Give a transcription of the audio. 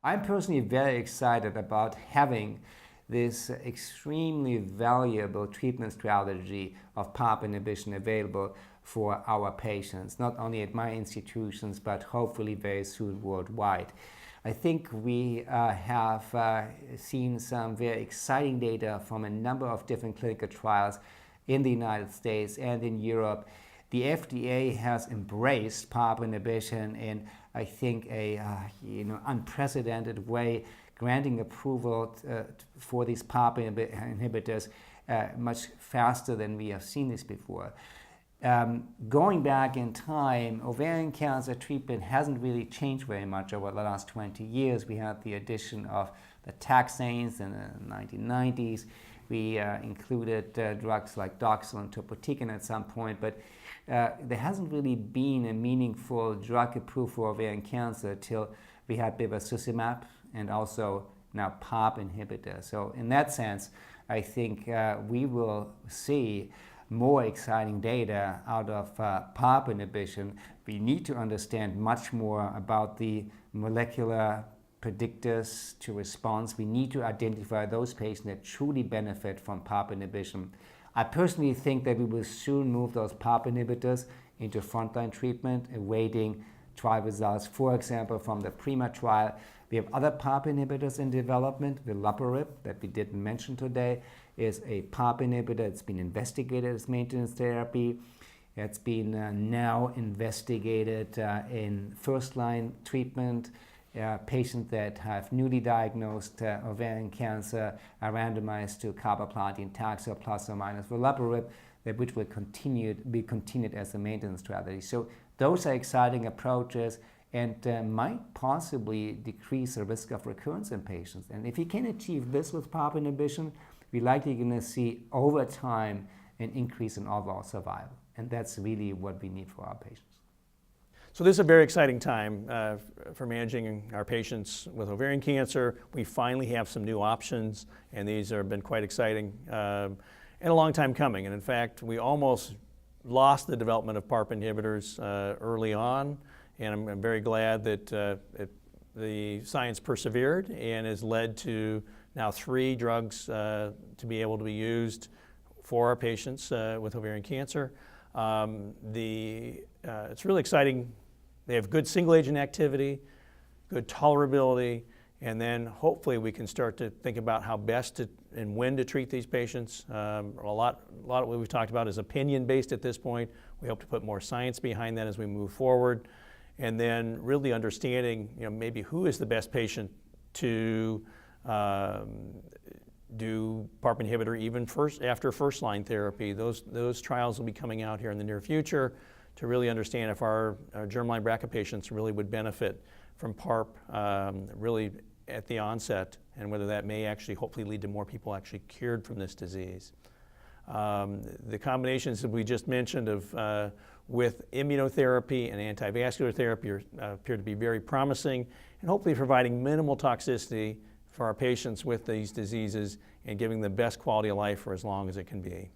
I'm personally very excited about having this extremely valuable treatment strategy of PARP inhibition available for our patients, not only at my institutions, but hopefully very soon worldwide. I think we have seen some very exciting data from a number of different clinical trials in the United States and in Europe. The FDA has embraced PARP inhibition in, I think, a unprecedented way, granting approval for these PARP inhibitors much faster than we have seen this before. Going back in time, ovarian cancer treatment hasn't really changed very much over the last 20 years. We had the addition of the taxanes in the 1990s. We included drugs like Doxil and topotecan at some point, but there hasn't really been a meaningful drug approved for ovarian cancer till we had bevacizumab and also now PARP inhibitor. So in that sense, I think we will see more exciting data out of PARP inhibition. We need to understand much more about the molecular predictors to response. We need to identify those patients that truly benefit from PARP inhibition. I personally think that we will soon move those PARP inhibitors into frontline treatment, awaiting trial results. For example, from the PRIMA trial, we have other PARP inhibitors in development. Viloparib, that we didn't mention today, is a PARP inhibitor. It's been investigated as maintenance therapy. It's been now investigated in first-line treatment. Patients that have newly diagnosed ovarian cancer are randomized to carboplatin, Taxol plus or minus viloparib, which will be continued as a maintenance strategy. So those are exciting approaches and might possibly decrease the risk of recurrence in patients. And if you can achieve this with PARP inhibition, we're likely going to see over time an increase in overall survival. And that's really what we need for our patients. So this is a very exciting time for managing our patients with ovarian cancer. We finally have some new options, and these have been quite exciting and a long time coming. And in fact, we almost lost the development of PARP inhibitors early on, and I'm very glad that the science persevered and has led to now 3 drugs to be able to be used for our patients with ovarian cancer. It's really exciting. They have good single-agent activity, good tolerability, and then hopefully we can start to think about how best to and when to treat these patients. A lot of what we've talked about is opinion-based at this point. We hope to put more science behind that as we move forward, and then really understanding, maybe who is the best patient to do PARP inhibitor even after first-line therapy. Those trials will be coming out here in the near future to really understand if our germline BRCA patients really would benefit from PARP really at the onset, and whether that may actually hopefully lead to more people actually cured from this disease. The combinations that we just mentioned of with immunotherapy and antivascular therapy appear to be very promising, and hopefully providing minimal toxicity for our patients with these diseases and giving the best quality of life for as long as it can be.